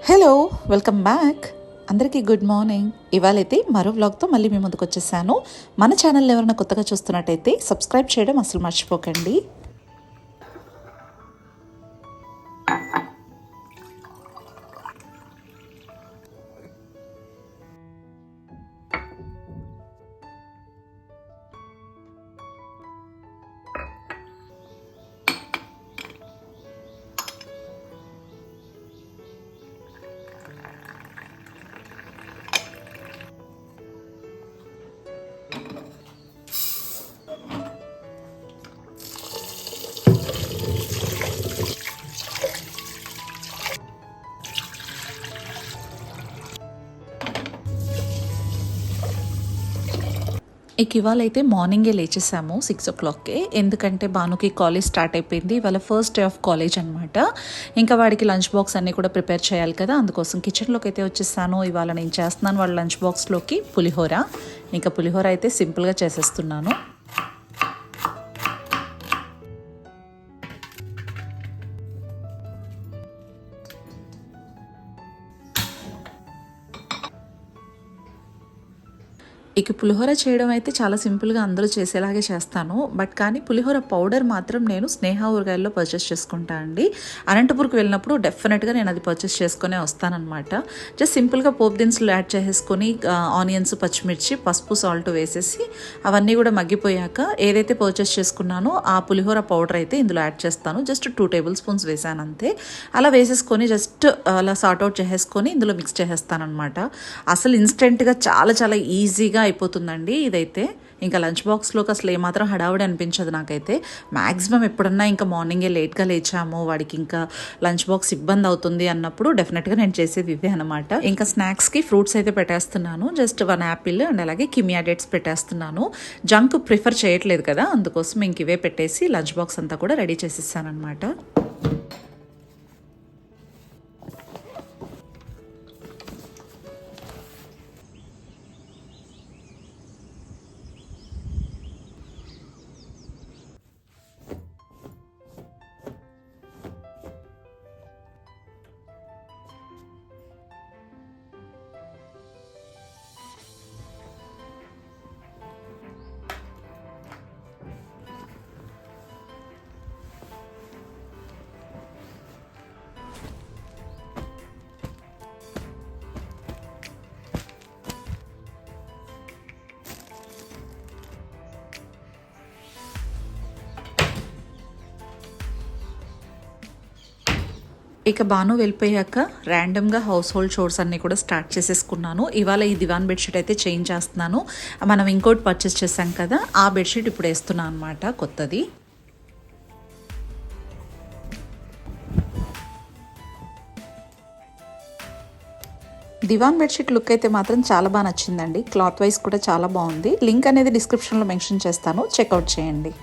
Hello, welcome back. అందరికీ good morning. ఇవాళైతే మరో వ్లాగ్తో మళ్ళీ మీ ముందుకు వచ్చేసాను. మన ఛానల్ ఎవరైనా కొత్తగా చూస్తున్నట్టయితే సబ్స్క్రైబ్ చేయడం అసలు మర్చిపోకండి. ఇవాళ అయితే మార్నింగే లేచేసాము 6 o'clockకే. ఎందుకంటే భానుకి కాలేజ్ స్టార్ట్ అయిపోయింది. ఇవాళ ఫస్ట్ డే ఆఫ్ కాలేజ్ అనమాట. ఇంకా వాడికి లంచ్ బాక్స్ అన్నీ కూడా ప్రిపేర్ చేయాలి కదా, అందుకోసం కిచెన్లోకి అయితే వచ్చేసాను. ఇవాళ నేను చేస్తున్నాను వాళ్ళ లంచ్ బాక్స్లోకి పులిహోర. ఇంకా పులిహోర అయితే సింపుల్గా చేసేస్తున్నాను. పులిహోర చేయడం అయితే చాలా సింపుల్గా అందరూ చేసేలాగే చేస్తాను. బట్ కానీ పులిహోర పౌడర్ మాత్రం నేను స్నేహ ఊరగాయల్లో పర్చేస్ చేసుకుంటా అండి. అనంతపూర్కి వెళ్ళినప్పుడు డెఫినెట్గా నేను అది పర్చేస్ చేసుకునే వస్తానన్నమాట. జస్ట్ సింపుల్గా పోపు దినుసులు యాడ్ చేసేసుకొని ఆనియన్స్, పచ్చిమిర్చి, పసుపు, సాల్ట్ వేసేసి అవన్నీ కూడా మగ్గిపోయాక ఏదైతే పర్చేస్ చేసుకున్నానో ఆ పులిహోర పౌడర్ అయితే ఇందులో యాడ్ చేస్తాను. జస్ట్ 2 tablespoons వేసాను అంతే. అలా వేసేసుకొని జస్ట్ అలా సార్ట్అవుట్ చేసేసుకొని ఇందులో మిక్స్ చేసేస్తానమాట. అసలు ఇన్స్టెంట్గా చాలా చాలా ఈజీగా అయిపోతుందండి ఇదైతే. ఇంకా లంచ్ బాక్స్లోకి అసలు ఏమాత్రం హడావుడి అనిపించదు నాకైతే. మ్యాక్సిమం ఎప్పుడన్నా ఇంకా మార్నింగే లేట్గా లేచాము, వాడికి ఇంకా లంచ్ బాక్స్ ఇబ్బంది అవుతుంది అన్నప్పుడు డెఫినెట్గా నేను చేసేది ఇవే అనమాట. ఇంకా స్నాక్స్కి ఫ్రూట్స్ అయితే పెట్టేస్తున్నాను. జస్ట్ 1 apple అండ్ అలాగే కిమియా డేట్స్ పెట్టేస్తున్నాను. జంక్ ప్రిఫర్ చేయట్లేదు కదా, అందుకోసం ఇంక ఇవే పెట్టేసి లంచ్ బాక్స్ అంతా కూడా రెడీ చేసేసాను అనమాట. భాను వెళ్ళిపోయాక ర్యాండమ్గా హౌస్ హోల్డ్ చోర్స్ అన్నీ కూడా స్టార్ట్ చేసేసుకున్నాను. ఇవాళ ఈ దివాన్ బెడ్షీట్ అయితే చేంజ్ చేస్తున్నాను. మనం ఇంకోటి పర్చేస్ చేసాం కదా, ఆ బెడ్షీట్ ఇప్పుడు వేస్తున్నాను అనమాట, కొత్తది. దివాన్ బెడ్షీట్ లుక్ అయితే మాత్రం చాలా బాగా నచ్చిందండి. క్లాత్ వైజ్ కూడా చాలా బాగుంది. లింక్ అనేది డిస్క్రిప్షన్లో మెన్షన్ చేస్తాను, చెక్అవుట్ చేయండి.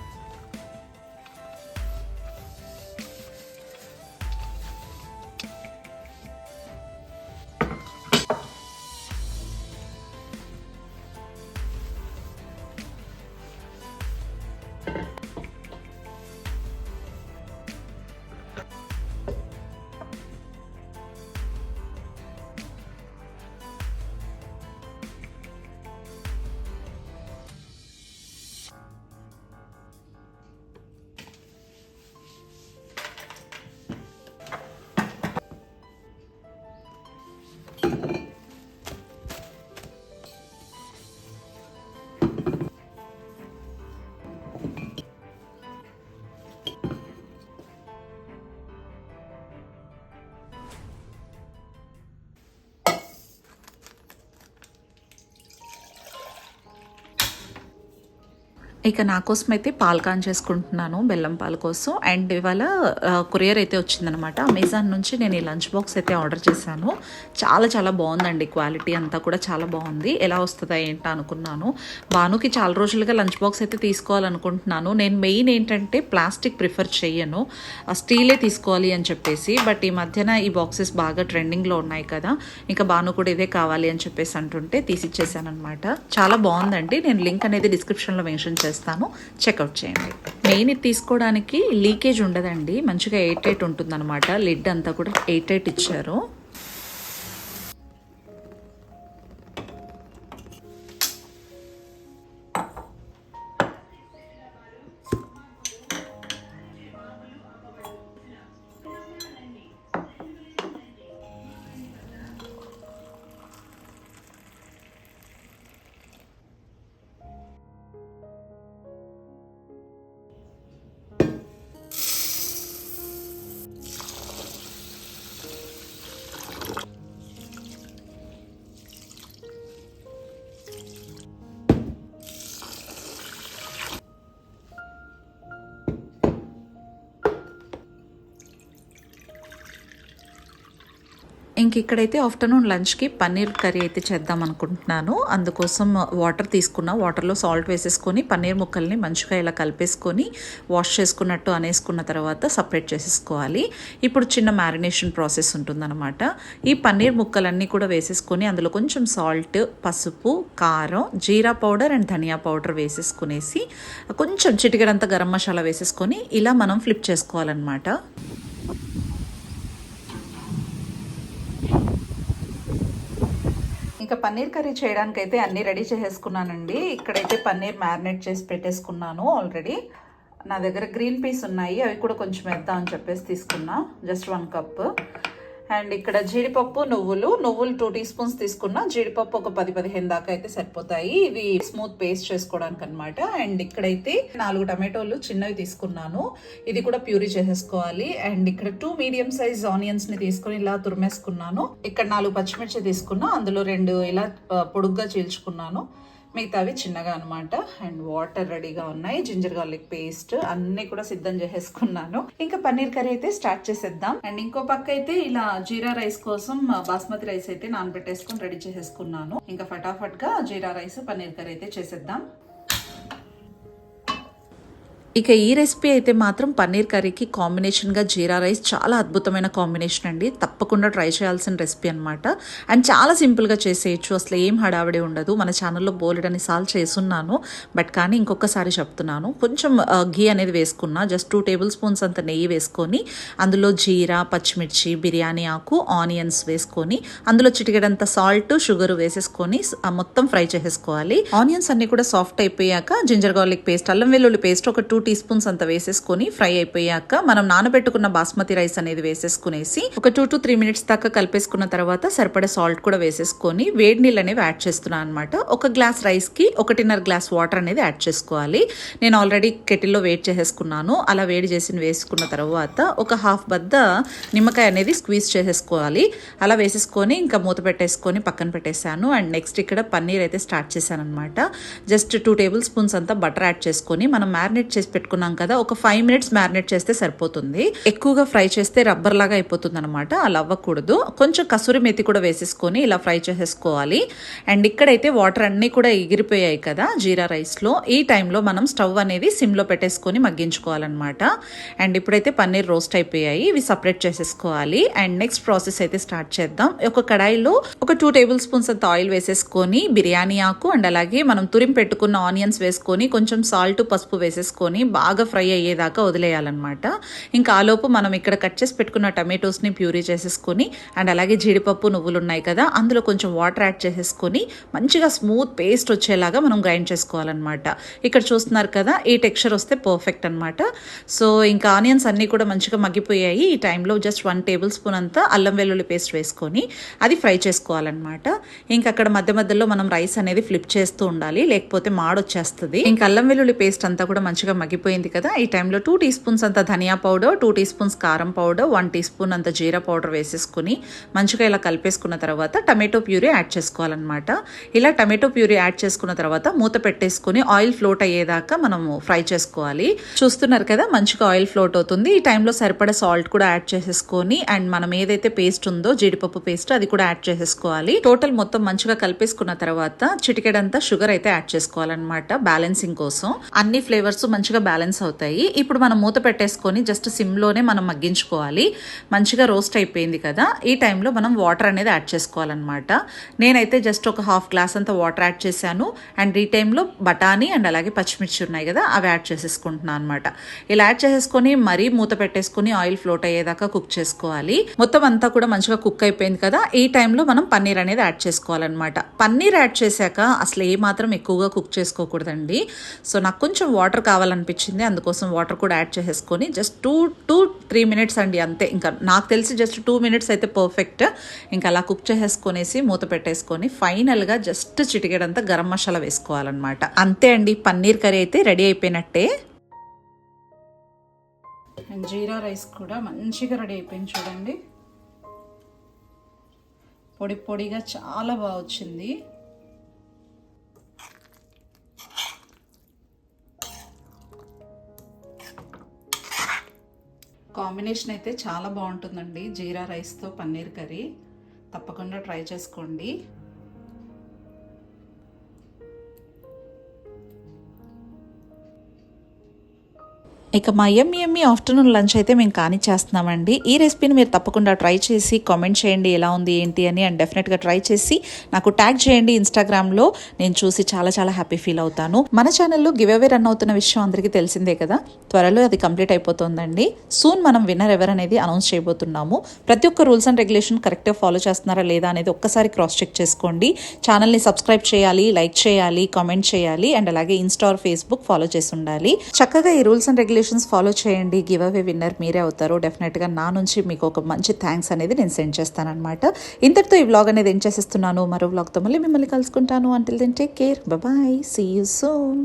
ఇక నా కోసం అయితే పాలు కాన్ చేసుకుంటున్నాను, బెల్లం పాల కోసం. అండ్ ఇవాళ కొరియర్ అయితే వచ్చిందనమాట. అమెజాన్ నుంచి నేను ఈ లంచ్ బాక్స్ అయితే ఆర్డర్ చేశాను. చాలా చాలా బాగుందండి, క్వాలిటీ అంతా కూడా చాలా బాగుంది. ఎలా వస్తుందా ఏంటా అనుకున్నాను. భానుకి చాలా రోజులుగా లంచ్ బాక్స్ అయితే తీసుకోవాలనుకుంటున్నాను. నేను మెయిన్ ఏంటంటే ప్లాస్టిక్ ప్రిఫర్ చెయ్యను, స్టీలే తీసుకోవాలి అని చెప్పేసి. బట్ ఈ మధ్యన ఈ బాక్సెస్ బాగా ట్రెండింగ్లో ఉన్నాయి కదా, ఇంకా భాను కూడా ఇదే కావాలి అని చెప్పేసి అంటుంటే తీసిచ్చేసాను అనమాట. చాలా బాగుందండి. నేను లింక్ అనేది డిస్క్రిప్షన్లో మెన్షన్ చేస్తాను, చెక్అవుట్ చేయండి. మెయిన్ ఇది తీసుకోవడానికి లీకేజ్ ఉండదండి, మంచిగా 8 ఉంటుంది అనమాట. లిడ్ అంతా కూడా 8 ఇచ్చారు. ఇంక ఇక్కడైతే ఆఫ్టర్నూన్ లంచ్కి పన్నీర్ కర్రీ అయితే చేద్దాం అనుకుంటున్నాను. అందుకోసం వాటర్ తీసుకున్నా, వాటర్లో సాల్ట్ వేసేసుకొని పన్నీర్ ముక్కల్ని మంచిగా ఇలా కలిపేసుకొని వాష్ చేసుకున్నట్టు అనేసుకున్న తర్వాత సపరేట్ చేసేసుకోవాలి. ఇప్పుడు చిన్న మ్యారినేషన్ ప్రాసెస్ ఉంటుందన్నమాట. ఈ పన్నీర్ ముక్కలన్నీ కూడా వేసేసుకొని అందులో కొంచెం సాల్ట్, పసుపు, కారం, జీరా పౌడర్ అండ్ ధనియా పౌడర్ వేసేసుకునేసి కొంచెం చిటికెడంత గరం మసాలా వేసేసుకొని ఇలా మనం ఫ్లిప్ చేసుకోవాలన్నమాట. ఇంకా పన్నీర్ కర్రీ చేయడానికి అయితే అన్నీ రెడీ చేసేసుకున్నానండి. ఇక్కడైతే పన్నీర్ మ్యారినేట్ చేసి పెట్టేసుకున్నాను ఆల్రెడీ. నా దగ్గర గ్రీన్ పీస్ ఉన్నాయి, అవి కూడా కొంచెం వేద్దాం అని చెప్పేసి తీసుకున్నా, జస్ట్ 1 కప్. అండ్ ఇక్కడ జీడిపప్పు, నువ్వులు 2 టీ స్పూన్స్ తీసుకున్నా. జీడిపప్పు ఒక 10-15 దాకా అయితే సరిపోతాయి, ఇవి స్మూత్ పేస్ట్ చేసుకోవడానికి అనమాట. అండ్ ఇక్కడైతే 4 టమాటోలు చిన్నవి తీసుకున్నాను, ఇది కూడా ప్యూరీ చేసేసుకోవాలి. అండ్ ఇక్కడ 2 మీడియం సైజ్ ఆనియన్స్ ని తీసుకుని ఇలా తురిమేసుకున్నాను. ఇక్కడ 4 పచ్చిమిర్చి తీసుకున్నా, అందులో 2 ఇలా పొడుగ్గా చీల్చుకున్నాను, మిగతావి చిన్నగా అనమాట. అండ్ వాటర్ రెడీగా ఉన్నాయి, జింజర్ గార్లిక్ పేస్ట్ అన్ని కూడా సిద్ధం చేసేసుకున్నాను. ఇంకా పన్నీర్ కర్రీ అయితే స్టార్ట్ చేసేద్దాం. అండ్ ఇంకో పక్క అయితే ఇలా జీరా రైస్ కోసం బాస్మతి రైస్ అయితే నానబెట్టేసుకుని రెడీ చేసేసుకున్నాను. ఇంకా ఫటాఫట్ గా జీరా రైస్ పన్నీర్ కర్రీ అయితే చేసేద్దాం. ఇక ఈ రెసిపీ అయితే మాత్రం పన్నీర్ కర్రీకి కాంబినేషన్గా జీరా రైస్ చాలా అద్భుతమైన కాంబినేషన్ అండి. తప్పకుండా ట్రై చేయాల్సిన రెసిపీ అనమాట. అండ్ చాలా సింపుల్గా చేసేయచ్చు, అసలు ఏం హడావిడి ఉండదు. మన ఛానల్లో బోలెడని సార్లు చేసున్నాను, బట్ కానీ ఇంకొకసారి చెప్తున్నాను. కొంచెం ఘీ అనేది వేసుకున్నా, జస్ట్ 2 టేబుల్ స్పూన్స్ అంత నెయ్యి వేసుకొని అందులో జీరా, పచ్చిమిర్చి, బిర్యానీ ఆకు, ఆనియన్స్ వేసుకొని అందులో చిటికెడంత సాల్ట్, షుగర్ వేసేసుకొని మొత్తం ఫ్రై చేసేసుకోవాలి. ఆనియన్స్ అన్ని కూడా సాఫ్ట్ అయిపోయాక జింజర్ గార్లిక్ పేస్ట్, అల్లం వెల్లుల్లి పేస్ట్ ఒక 2 టీ స్పూన్స్ అంత వేసేసుకొని ఫ్రై అయిపోయాక మనం నానబెట్టుకున్న బాస్మతి రైస్ అనేది వేసేసుకునేసి ఒక 2 to 3 మినిట్స్ దాకా కలిపేసుకున్న తర్వాత సరిపడే సాల్ట్ కూడా వేసేసుకొని వేడి నీళ్ళు అనేవి యాడ్ చేస్తున్నాను అనమాట. 1 గ్లాస్ రైస్ కి 1.5 గ్లాస్ వాటర్ అనేది యాడ్ చేసుకోవాలి. నేను ఆల్రెడీ కెటిల్లో వేడి చేసేసుకున్నాను. అలా వేడి చేసి వేసుకున్న తర్వాత ఒక హాఫ్ బద్ద నిమ్మకాయ అనేది స్క్వీజ్ చేసేసుకోవాలి. అలా వేసేసుకొని ఇంకా మూత పెట్టేసుకొని పక్కన పెట్టేశాను. అండ్ నెక్స్ట్ ఇక్కడ పన్నీర్ అయితే స్టార్ట్ చేశాను అనమాట. జస్ట్ 2 టేబుల్ స్పూన్స్ అంతా బటర్ యాడ్ చేసుకొని మనం మ్యారినేట్ చేసి పెట్టుకున్నాం కదా, ఒక 5 మినిట్స్ మ్యారినేట్ చేస్తే సరిపోతుంది. ఎక్కువగా ఫ్రై చేస్తే రబ్బర్ లాగా అయిపోతుంది అనమాట, అలా అవ్వకూడదు. కొంచెం కసూరి మెతి కూడా వేసేసుకొని ఇలా ఫ్రై చేసేసుకోవాలి. అండ్ ఇక్కడైతే వాటర్ అన్నీ కూడా ఎగిరిపోయాయి కదా జీరా రైస్లో. ఈ టైంలో మనం స్టవ్ అనేది సిమ్లో పెట్టేసుకొని మగ్గించుకోవాలన్నమాట. అండ్ ఇప్పుడైతే పన్నీర్ రోస్ట్ అయిపోయాయి, ఇవి సపరేట్ చేసేసుకోవాలి. అండ్ నెక్స్ట్ ప్రాసెస్ అయితే స్టార్ట్ చేద్దాం. ఒక కడాయిలో ఒక 2 టేబుల్ స్పూన్స్ అంత ఆయిల్ వేసేసుకొని బిర్యానీ ఆకు అండ్ అలాగే మనం తురిమి పెట్టుకున్న ఆనియన్స్ వేసుకొని కొంచెం సాల్ట్, పసుపు వేసేసుకొని బాగా ఫ్రై అయ్యేదాకా వదిలేయాలన్నమాట. ఇంకా ఆలోపు మనం ఇక్కడ కట్ చేసి పెట్టుకున్న టమాటోస్ని ప్యూరీ చేసేసుకొని అండ్ అలాగే జీడిపప్పు, నువ్వులు ఉన్నాయి కదా, అందులో కొంచెం వాటర్ యాడ్ చేసేసుకొని మంచిగా స్మూత్ పేస్ట్ వచ్చేలాగా మనం గ్రైండ్ చేసుకోవాలన్నమాట. ఇక్కడ చూస్తున్నారు కదా, ఈ టెక్స్చర్ వస్తే పర్ఫెక్ట్ అనమాట. సో ఇంకా ఆనియన్స్ అన్నీ కూడా మంచిగా మగ్గిపోయాయి. ఈ టైంలో జస్ట్ 1 టేబుల్ స్పూన్ అంతా అల్లం వెల్లుల్లి పేస్ట్ వేసుకొని అది ఫ్రై చేసుకోవాలన్నమాట. ఇంకా అక్కడ మధ్య మధ్యలో మనం రైస్ అనేది ఫ్లిప్ చేస్తూ ఉండాలి, లేకపోతే మాడొచ్చేస్తుంది. ఇంకా అల్లం వెల్లుల్లి పేస్ట్ అంతా కూడా మంచిగా మగ్గిపోయింది కదా, ఈ టైంలో 2 టీ స్పూన్స్ అంత ధనియా పౌడర్, 2 టీ స్పూన్స్ కారం పౌడర్, 1 టీ స్పూన్ అంత జీరా పౌడర్ వేసేసుకుని మంచిగా ఇలా కలిపేసుకున్న తర్వాత టమాటో ప్యూరీ యాడ్ చేసుకోవాలన్నమాట. ఇలా టమాటో ప్యూరీ యాడ్ చేసుకున్న తర్వాత మూత పెట్టేసుకుని ఆయిల్ ఫ్లోట్ అయ్యేదాకా మనము ఫ్రై చేసుకోవాలి. చూస్తున్నారు కదా మంచిగా ఆయిల్ ఫ్లోట్ అవుతుంది. ఈ టైంలో సరిపడే సాల్ట్ కూడా యాడ్ చేసేసుకొని అండ్ మనం ఏదైతే పేస్ట్ ఉందో జీడిపప్పు పేస్ట్ అది కూడా యాడ్ చేసేసుకోవాలి. టోటల్ మొత్తం మంచిగా కలిపేసుకున్న తర్వాత చిటికెడంతా షుగర్ అయితే యాడ్ చేసుకోవాలన్నమాట బ్యాలెన్సింగ్ కోసం. అన్ని ఫ్లేవర్స్ మంచిగా బ్యాలెన్స్ అవుతాయి. ఇప్పుడు మనం మూత పెట్టేసుకొని జస్ట్ సిమ్లోనే మనం మగ్గించుకోవాలి. మంచిగా రోస్ట్ అయిపోయింది కదా, ఈ టైంలో మనం వాటర్ అనేది యాడ్ చేసుకోవాలన్నమాట. నేనైతే జస్ట్ ఒక హాఫ్ గ్లాస్ అంతా వాటర్ యాడ్ చేశాను అండ్ ఈ టైంలో బఠానీ అండ్ అలాగే పచ్చిమిర్చి ఉన్నాయి కదా అవి యాడ్ చేసేసుకుంటున్నాను అనమాట. ఇలా యాడ్ చేసేసుకొని మరీ మూత పెట్టేసుకొని ఆయిల్ ఫ్లోట్ అయ్యేదాకా కుక్ చేసుకోవాలి. మొత్తం అంతా కూడా మంచిగా కుక్ అయిపోయింది కదా, ఈ టైంలో మనం పన్నీర్ అనేది యాడ్ చేసుకోవాలన్నమాట. పన్నీర్ యాడ్ చేశాక అసలు ఏ మాత్రం ఎక్కువగా కుక్ చేసుకోకూడదండి. సో నాకు కొంచెం వాటర్ కావాలనిపించింది, అందుకోసం వాటర్ కూడా యాడ్ చేసేసుకొని జస్ట్ 2-3 మినిట్స్ అండి అంతే. ఇంకా నాకు తెలిసి జస్ట్ 2 మినిట్స్ అయితే పర్ఫెక్ట్. ఇంకా అలా కుక్ చేసేసుకొనేసి మూత పెట్టేసుకొని ఫైనల్గా జస్ట్ చిటికెడంతా గరం మసాలా వేసుకోవాలన్నమాట. అంతే అండి, పన్నీర్ కర్రీ అయితే రెడీ అయిపోయినట్టే. అండ్ జీరా రైస్ కూడా మంచిగా రెడీ అయిపోయింది చూడండి. పొడి పొడిగా చాలా బాగా వచ్చింది. కాంబినేషన్ అయితే చాలా బాగుంటుందండి జీరా రైస్తో పన్నీర్ కర్రీ. తప్పకుండా ట్రై చేసుకోండి. ఇక మా యమ్మీ ఆఫ్టర్నూన్ లంచ్ అయితే మేము కానిచ్చేస్తున్నామండి. ఈ రెసిపీని మీరు తప్పకుండా ట్రై చేసి కామెంట్ చేయండి ఎలా ఉంది ఏంటి అని. అండ్ డెఫినెట్గా ట్రై చేసి నాకు ట్యాగ్ చేయండి ఇన్స్టాగ్రామ్లో. నేను చూసి చాలా చాలా హ్యాపీ ఫీల్ అవుతాను. మన ఛానల్లో గివ్ అవే రన్ అవుతున్న విషయం అందరికీ తెలిసిందే కదా, త్వరలో అది కంప్లీట్ అయిపోతుందండి. సూన్ మనం విన్నర్ ఎవరు అనేది అనౌన్స్ చేయబోతున్నాము. ప్రతి ఒక్క రూల్స్ అండ్ రెగ్యులేషన్ కరెక్ట్గా ఫాలో చేస్తున్నారా లేదా అనేది ఒక్కసారి క్రాస్ చెక్ చేసుకోండి. ఛానల్ని సబ్స్క్రైబ్ చేయాలి, లైక్ చేయాలి, కామెంట్ చేయాలి అండ్ అలాగే ఇన్స్టా ఆర్ ఫేస్బుక్ ఫాలో చేసి ఉండాలి. చక్కగా ఈ రూల్స్ అండ్ రెగ్యులేషన్స్ ఫాలో చేయండి. గివ్ అవే విన్నర్ మీరే అవుతారు. డెఫినెట్గా నా నుంచి మీకు ఒక మంచి థ్యాంక్స్ అనేది నేను సెండ్ చేస్తానన్నమాట. ఇంతటితో ఈ వ్లాగ్ అనేది ఏం చేసేస్తున్నాను. మరో వ్లాగ్తో మళ్ళీ మిమ్మల్ని కలుసుకుంటాను. Until then take care, bye, see you soon.